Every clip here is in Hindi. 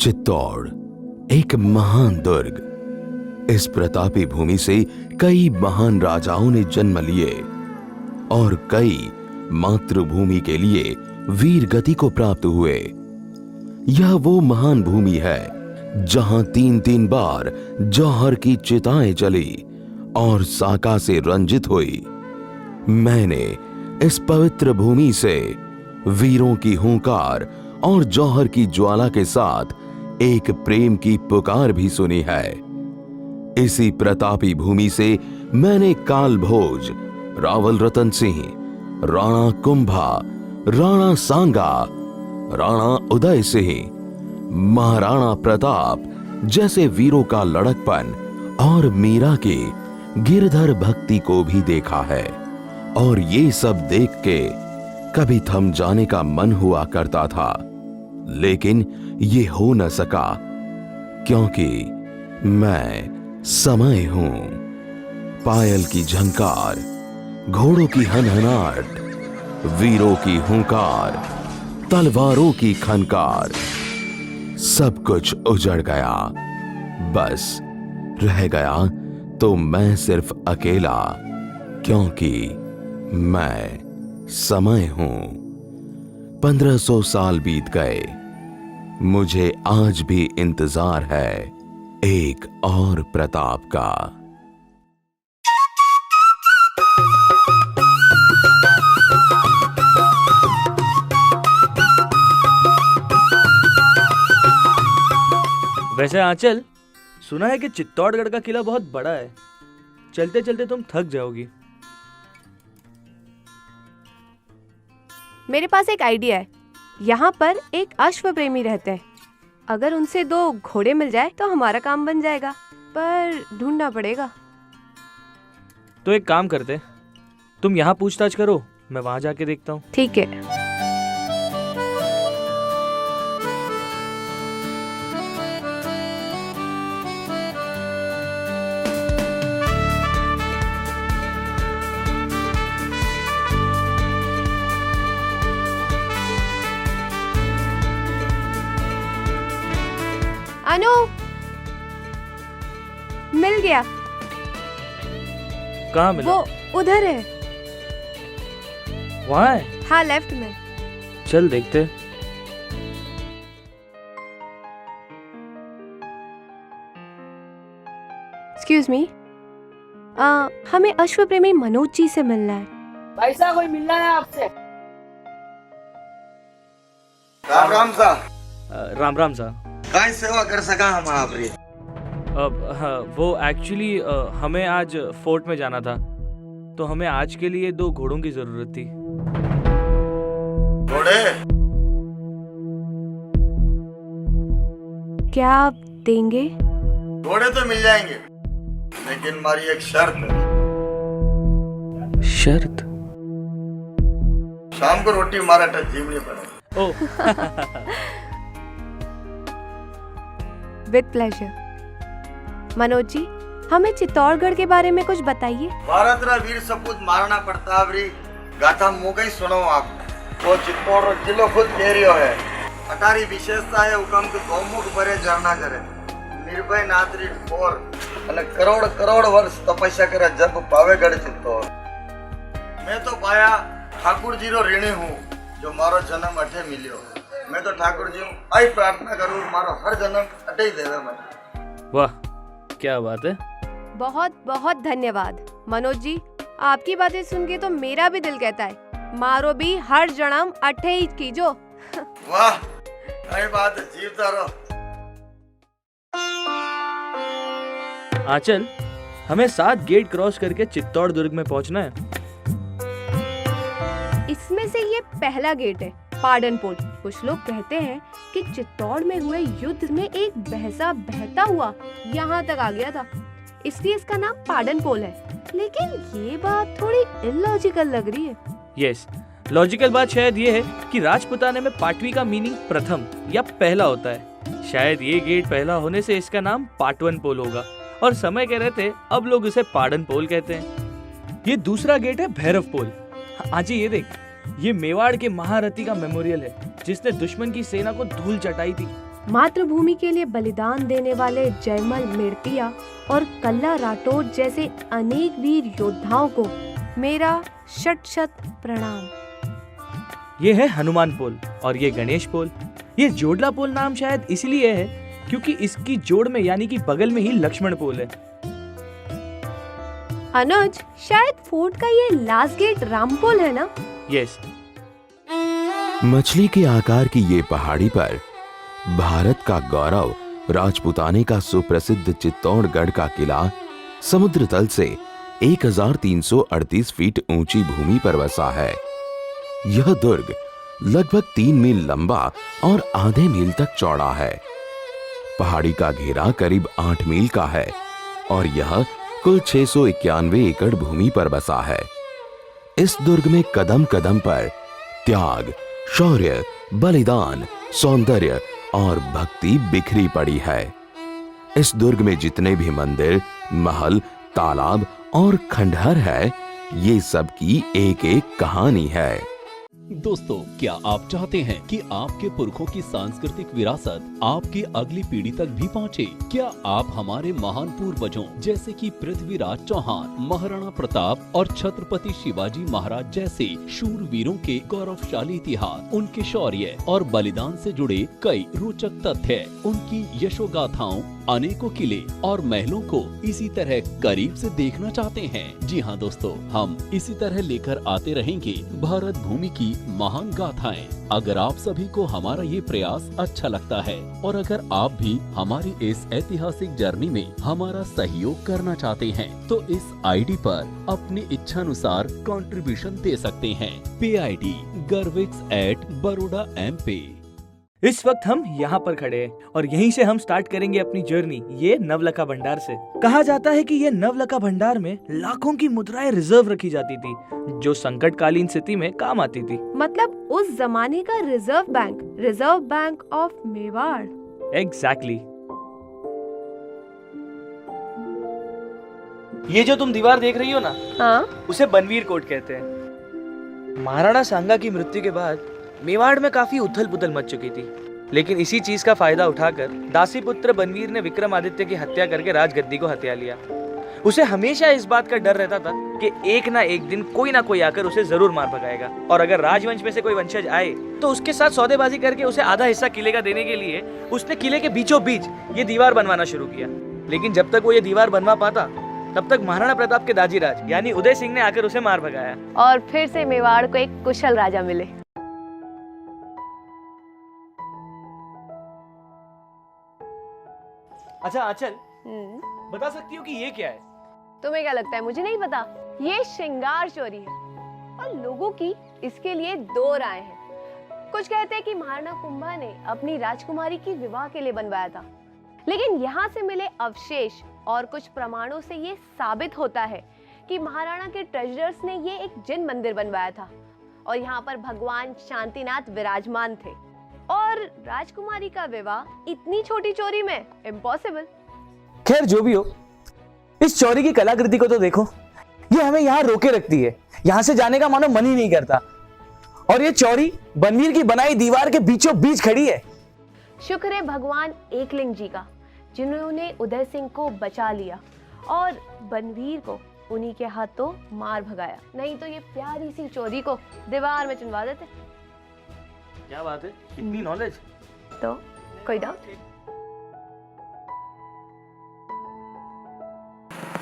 चित्तौड़ एक महान दुर्ग। इस प्रतापी भूमि से कई महान राजाओं ने जन्म लिए और कई मातृभूमि के लिए वीर गति को प्राप्त हुए। यह वो महान भूमि है जहां तीन तीन बार जौहर की चिताएं जली और साका से रंजित हुई। मैंने इस पवित्र भूमि से वीरों की हुंकार और जौहर की ज्वाला के साथ एक प्रेम की पुकार भी सुनी है। इसी प्रतापी भूमि से मैंने काल भोज, रावल रतन सिंह, राणा कुंभा, राणा सांगा, राणा उदय सिंह, महाराणा प्रताप जैसे वीरों का लड़कपन और मीरा की गिरधर भक्ति को भी देखा है। और ये सब देख के कभी थम जाने का मन हुआ करता था, लेकिन ये हो न सका क्योंकि मैं समय हूं। पायल की झंकार, घोड़ों की हनहनाहट, वीरों की हुंकार, तलवारों की खनकार, सब कुछ उजड़ गया। बस रह गया तो मैं सिर्फ अकेला, क्योंकि मैं समय हूं। 1500 साल बीत गए, मुझे आज भी इंतजार है एक और प्रताप का। वैसे आंचल, सुना है कि चित्तौड़गढ़ का किला बहुत बड़ा है। चलते चलते तुम थक जाओगी। मेरे पास एक आइडिया है। यहाँ पर एक अश्व प्रेमी रहते हैं। अगर उनसे 2 घोड़े मिल जाए तो हमारा काम बन जाएगा, पर ढूंढना पड़ेगा। तो एक काम करते, तुम यहाँ पूछताछ करो, मैं वहां जाके देखता हूँ। ठीक है। अनु, मिल गया। कहाँ मिला? वो उधर है। वहाँ है? हाँ, लेफ्ट में। चल देखते। एक्सक्यूज मी, हमें अश्व प्रेमी मनोज जी से मिलना है। पैसा कोई मिलना है आपसे? राम राम सा। राम राम सा। काय सेवा कर सका हम आपरी? वो एक्चुअली हमें आज फोर्ट में जाना था, तो हमें आज के लिए 2 घोड़ों की जरूरत थी। घोड़े? क्या आप देंगे? घोड़े तो मिल जाएंगे, लेकिन हमारी एक शर्त है। शर्त? शाम को रोटी हमारा टच जीवनी पड़ेगी। Oh. With pleasure. Manoj ji, हमें चित्तौड़गढ़ के बारे में कुछ बताइए। भारत रा वीर सपूत महाराणा प्रताप री गाथा मुझे ही सुनो आप। वो चित्तौड़ जिलो खुद कह रियो है। अटारी विशेषता है हुकम के गौमुख भरे झरना करे, निर्भय नात्री फोर अने करोड़ करोड़ वर्ष तपस्या करे जब पावेगढ़ चित्तौड़। मैं तो पाया ठाकुर जी रो ऋणी हूँ जो मारो जन्म अठे मिलियो। मैं तो ठाकुर जी आई प्रार्थना करूँ मारो हर जन्म अटे ही देवे मैं। वाह, क्या बात है। बहुत बहुत धन्यवाद मनोज जी। आपकी बातें सुन के तो मेरा भी दिल कहता है मारो भी हर जन्म अठे ही कीजो। वाह, सही बात है, जीवता रहो। आंचल, हमें 7 गेट क्रॉस करके चित्तौड़ दुर्ग में पहुंचना है। इसमें से ये पहला गेट है, पाडन पोल। कुछ लोग कहते हैं कि चित्तौड़ में हुए युद्ध में एक भैंसा बहता हुआ यहाँ तक आ गया था, इसलिए इसका नाम पाडन पोल है। लेकिन ये बात थोड़ी इलॉजिकल लग रही है। यस, लॉजिकल बात शायद ये है कि राजपुताने में पाटवी का मीनिंग प्रथम या पहला होता है। शायद ये गेट पहला होने से इसका नाम पाटवन पोल होगा, और समय के रहते अब लोग इसे पाडन पोल कहते हैं। ये दूसरा गेट है भैरव पोल। आज ये देख, ये मेवाड़ के महारथी का मेमोरियल है जिसने दुश्मन की सेना को धूल चटाई थी। मातृभूमि के लिए बलिदान देने वाले जयमल मेड़तिया और कल्ला राठौड़ जैसे अनेक वीर योद्धाओं को मेरा शत शत प्रणाम। ये है हनुमान पोल और ये गणेश पोल। ये जोड़ला पोल नाम शायद इसलिए है क्योंकि इसकी जोड़ में यानी कि बगल में ही लक्ष्मण पोल है। अनुज, शायद फोर्ट का ये लास्ट गेट रामपोल है ना? यस। मछली के आकार की ये पहाड़ी पर भारत का गौरव राजपुताने का सुप्रसिद्ध चित्तौड़गढ़ का किला समुद्र तल से 1338 फीट ऊंची भूमि पर बसा है। यह दुर्ग लगभग 3 मील लंबा और आधे मील तक चौड़ा है। पहाड़ी का घेरा करीब 8 मील का है और यह कुल 691 एकड़ भूमि पर बसा है। इस दुर्ग में कदम कदम पर त्याग, शौर्य, बलिदान, सौंदर्य और भक्ति बिखरी पड़ी है। इस दुर्ग में जितने भी मंदिर, महल, तालाब और खंडहर है, ये सब की एक एक कहानी है। दोस्तों, क्या आप चाहते हैं कि आपके पुरखों की सांस्कृतिक विरासत आपकी अगली पीढ़ी तक भी पहुंचे? क्या आप हमारे महान पूर्वजों जैसे कि पृथ्वीराज चौहान, महाराणा प्रताप और छत्रपति शिवाजी महाराज जैसे शूरवीरों के गौरवशाली इतिहास, उनके शौर्य और बलिदान से जुड़े कई रोचक तथ्य, उनकी यशोगाथाओं, अनेकों किले और महलों को इसी तरह करीब से देखना चाहते हैं? जी हाँ दोस्तों, हम इसी तरह लेकर आते रहेंगे भारत भूमि की महान गाथाएं। अगर आप सभी को हमारा ये प्रयास अच्छा लगता है और अगर आप भी हमारी इस ऐतिहासिक जर्नी में हमारा सहयोग करना चाहते हैं तो इस आईडी पर अपनी इच्छा अनुसार कंट्रीब्यूशन दे सकते हैं। पे आईडी garvix@Baroda MP। इस वक्त हम यहाँ पर खड़े हैं और यहीं से हम स्टार्ट करेंगे अपनी जर्नी, ये नवलखा भंडार से। कहा जाता है कि ये नवलखा भंडार में लाखों की मुद्राएं रिजर्व रखी जाती थी जो संकटकालीन स्थिति में काम आती थी। मतलब उस जमाने का reserve bank of Mewar. Exactly. ये जो तुम दीवार देख रही हो ना, हाँ? उसे बनवीर कोट कहते हैं। महाराणा सांगा की मृत्यु के बाद मेवाड़ में काफी उथल पुथल मच चुकी थी, लेकिन इसी चीज का फायदा उठाकर दासी पुत्र बनवीर ने विक्रमादित्य की हत्या करके राजगद्दी को हत्या लिया। उसे हमेशा इस बात का डर रहता था कि एक ना एक दिन कोई ना कोई आकर उसे जरूर मार भगाएगा और अगर राजवंश में से कोई वंशज आए तो उसके साथ सौदेबाजी करके उसे आधा हिस्सा किले का देने के लिए उसने किले के बीचों बीच ये दीवार बनवाना शुरू किया। लेकिन जब तक वो ये दीवार बनवा पाता तब तक महाराणा प्रताप के दाजीराज यानी उदय सिंह ने आकर उसे मार भगाया और फिर से मेवाड़ को एक कुशल राजा मिले। अच्छा आंचल, बता सकती हो कि ये क्या है? तुम्हें क्या लगता है मुझे नहीं पता? ये श्रृंगार चोरी है और लोगों की इसके लिए 2 राय हैं। कुछ कहते हैं कि महाराणा कुंभा ने अपनी राजकुमारी की विवाह के लिए बनवाया था, लेकिन यहाँ से मिले अवशेष और कुछ प्रमाणों से ये साबित होता है कि महाराणा के ट्रेजरर्स ने ये एक जिन मंदिर बनवाया था और यहाँ पर भगवान शांतिनाथ विराजमान थे और राजकुमारी का विवाह इतनी छोटी चोरी में इम्पॉसिबल। खैर जो भी हो, इस चोरी की कलाकृति को तो देखो, ये हमें यहाँ रोके रखती है। यहाँ से जाने का मानो मन ही नहीं करता। और ये चोरी बनवीर की बनाई दीवार के बीचों बीच खड़ी है। शुक्र है भगवान एकलिंग जी का, जिन्होंने उदय सिंह को बचा लिया और बनवीर को उन्हीं के हाथों मार भगाया, नहीं तो ये प्यारी सी चोरी को दीवार में चुनवा देते। क्या बात है, इतनी नॉलेज। तो कोई डाउट?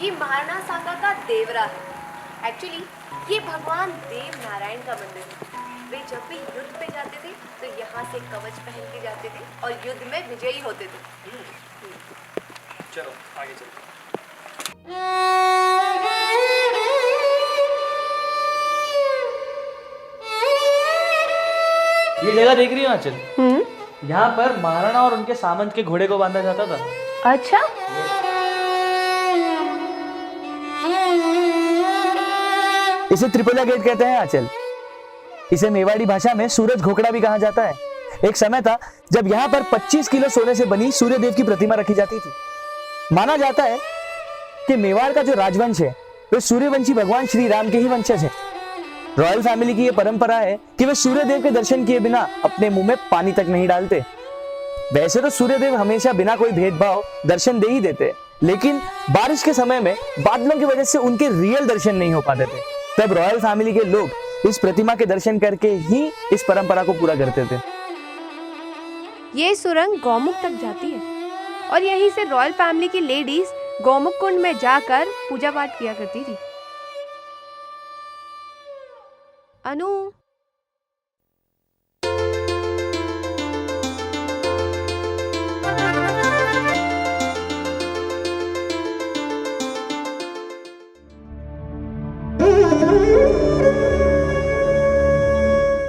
ये महाराणा सांगा का देवरा है। एक्चुअली ये भगवान देव नारायण का मंदिर है। वे जब भी युद्ध पे जाते थे तो यहाँ से कवच पहन के जाते थे और युद्ध में विजयी होते थे। चलो आगे चलते। ये जगह देख रही हो आंचल? यहाँ पर महाराणा और उनके सामंत के घोड़े को बांधा जाता था। अच्छा, इसे त्रिपोला गेट कहते हैं आंचल। इसे मेवाड़ी भाषा में सूरज घोकड़ा भी कहा जाता है। एक समय था जब यहाँ पर 25 किलो सोने से बनी सूर्य देव की प्रतिमा रखी जाती थी। माना जाता है कि मेवाड़ का जो राजवंश है वे सूर्यवंशी भगवान श्री राम के ही वंशज है। रॉयल फैमिली की यह परंपरा है कि वे सूर्य देव के दर्शन किए बिना अपने मुंह में पानी तक नहीं डालते। वैसे तो सूर्यदेव हमेशा बिना कोई भेदभाव दर्शन दे ही देते, लेकिन बारिश के समय में बादलों की वजह से उनके रियल दर्शन नहीं हो पाते थे। तब रॉयल फैमिली के लोग इस प्रतिमा के दर्शन करके ही इस परंपरा को पूरा करते थे। ये सुरंग गौमुख तक जाती है और यहीं से रॉयल फैमिली की लेडीज गौमुख कुंड में जाकर पूजा पाठ किया करती थी। अनु,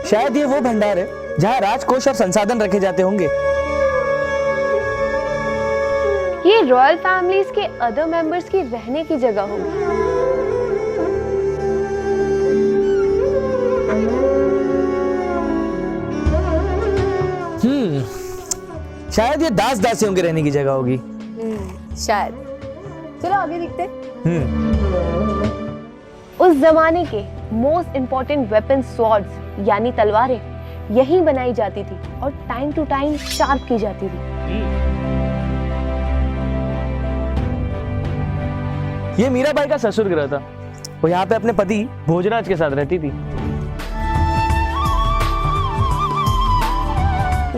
शायद ये वो भंडार है जहाँ राजकोष और संसाधन रखे जाते होंगे। ये रॉयल फैमिलीज के अदर मेंबर्स की रहने की जगह होगी। शायद ये दास दासियों के रहने की जगह होगी। शायद। चलो आगे देखते हैं। उस जमाने के मोस्ट इम्पोर्टेंट वेपन स्वॉर्ड्स यानी तलवारें यहीं बनाई जाती थी और टाइम टू टाइम शार्प की जाती थी। ये मीराबाई का ससुर गृह था। वो यहाँ पे अपने पति भोजराज के साथ रहती थी।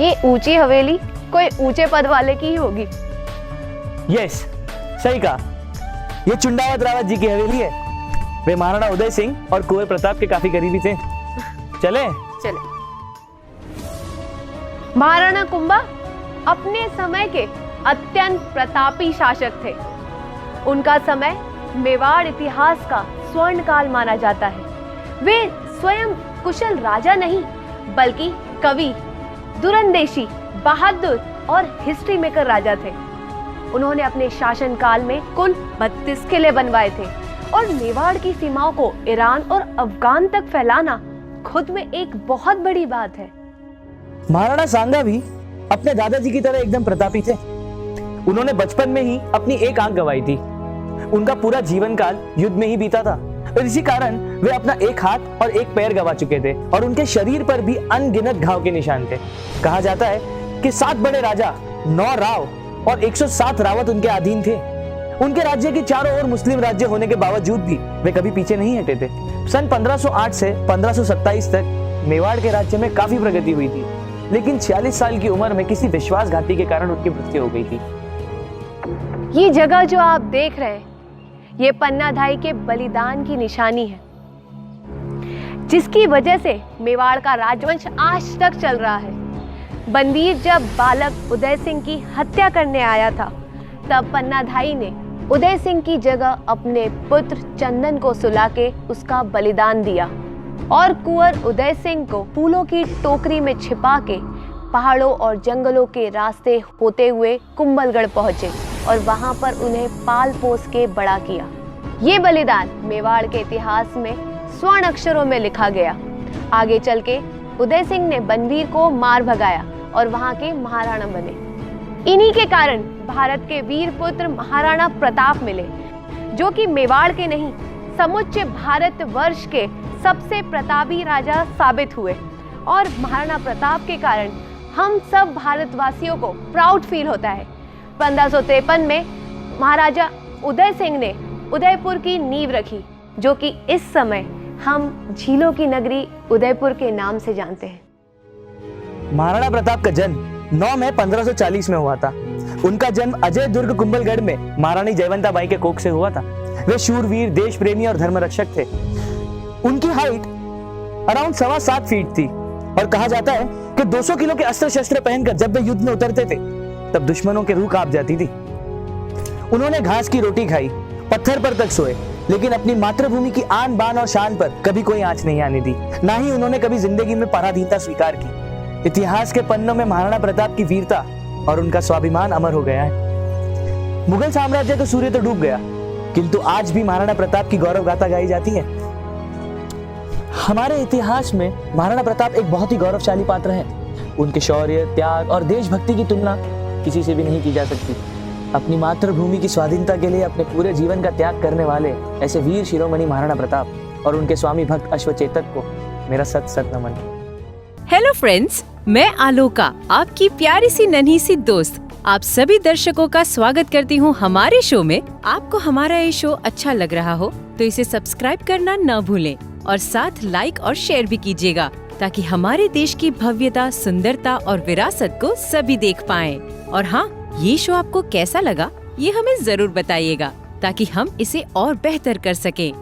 ये ऊंची हवेली कोई ऊंचे पद वाले की ही होगी। यस, सही कहा। ये चुंडावत रावत जी की हवेली है। वे महाराणा उदय सिंह और कुंवर प्रताप के काफी करीबी थे। चले। महाराणा कुंभा अपने समय के अत्यंत प्रतापी शासक थे। उनका समय मेवाड़ इतिहास का स्वर्ण काल माना जाता है। वे स्वयं कुशल राजा नहीं बल्कि कवि, दूरंदेशी, बहादुर और हिस्ट्री मेकर राजा थे। उन्होंने अपने शासन काल में कुल 32 किले बनवाए थे और मेवाड़ की सीमाओं को ईरान और अफगान तक फैलाना खुद में एक बहुत बड़ी बात है। महाराणा सांगा भी अपने दादाजी की तरह एकदम प्रतापी थे। उन्होंने बचपन में ही अपनी एक आंख गंवाई थी। उनका पूरा जीवन काल युद्ध में ही बीता था और इसी कारण वे अपना एक हाथ और एक पैर गंवा चुके थे और उनके शरीर पर भी अनगिनत घाव के निशान थे। कहा जाता है कि 7 बड़े राजा, 9 राव और 107 रावत उनके अधीन थे। उनके राज्य के चारों ओर मुस्लिम राज्य होने के बावजूद भी वे कभी पीछे नहीं हटे थे। सन 1508 से 1527 तक मेवाड़ के राज्य में काफी प्रगति हुई थी, लेकिन 46 साल की उम्र में किसी विश्वासघाती के कारण उनकी मृत्यु हो गई थी। ये जगह जो आप देख रहे हैं, ये पन्नाधाई के बलिदान की निशानी है, जिसकी वजह से मेवाड़ का राजवंश आज तक चल रहा है। बंदीर जब बालक उदय सिंह की हत्या करने आया था, तब पन्नाधाई ने उदय सिंह की जगह अपने पुत्र चंदन को सुला के उसका बलिदान दिया और कुंवर उदय सिंह को फूलों की टोकरी में छिपा के पहाड़ों और जंगलों के रास्ते होते हुए कुंभलगढ़ पहुंचे और वहां पर उन्हें पाल पोस के बड़ा किया। ये बलिदान मेवाड़ के इतिहास में स्वर्ण अक्षरों में लिखा गया। आगे चल के उदय सिंह ने बनवीर को मार भगाया और वहां के महाराणा बने। इन्हीं के कारण भारत के वीर पुत्र महाराणा प्रताप मिले, जो कि मेवाड़ के नहीं समुच्चय भारत वर्ष के सबसे प्रतापी राजा साबित हुए। और महाराणा प्रताप के कारण हम सब भारतवासियों को प्राउड फील होता है। 1553 में महाराजा उदय सिंह ने उदयपुर की नींव रखी, जो कि इस समय हम झीलों की नगरी उदयपुर के नाम से जानते हैं। महाराणा प्रताप का जन्म 9 मई 1540 में हुआ था। उनका जन्म अजय दुर्ग कुंभलगढ़ में महारानी जयवंताबाई के कोख से हुआ था। वे शूरवीर, देश प्रेमी और धर्मरक्षक थे। उनकी हाइट अराउंड 7.25 फीट थी और कहा जाता है कि 200 किलो के अस्त्र शस्त्र पहनकर जब वे युद्ध में उतरते थे तब दुश्मनों के रूह कांप जाती थी। उन्होंने घास की रोटी खाई, पत्थर पर तक सोए, लेकिन अपनी मातृभूमि की आन बान और शान पर कभी कोई आंच नहीं आने दी। ना ही उन्होंने कभी जिंदगी में पराधीनता स्वीकार की। इतिहास के पन्नों में महाराणा प्रताप की वीरता और उनका स्वाभिमान अमर हो गया है। मुगल साम्राज्य तो सूर्य तो डूब गया, किंतु आज भी महाराणा प्रताप की गौरव गाथा गाई जाती है। हमारे इतिहास में महाराणा प्रताप एक बहुत ही गौरवशाली पात्र हैं। उनके शौर्य, त्याग और देशभक्ति की तुलना किसी से भी नहीं की जा सकती। अपनी मातृभूमि की स्वाधीनता के लिए अपने पूरे जीवन का त्याग करने वाले ऐसे वीर शिरोमणि महाराणा प्रताप और उनके स्वामी भक्त अश्वचेतक को मेरा सत सत नमन। हेलो फ्रेंड्स, मैं आलोका, आपकी प्यारी सी नन्ही सी दोस्त, आप सभी दर्शकों का स्वागत करती हूँ हमारे शो में। आपको हमारा ये शो अच्छा लग रहा हो तो इसे सब्सक्राइब करना न भूलें और साथ लाइक और शेयर भी कीजिएगा, ताकि हमारे देश की भव्यता, सुंदरता और विरासत को सभी देख पाएं। और हाँ, ये शो आपको कैसा लगा ये हमें जरूर बताइएगा, ताकि हम इसे और बेहतर कर सकें।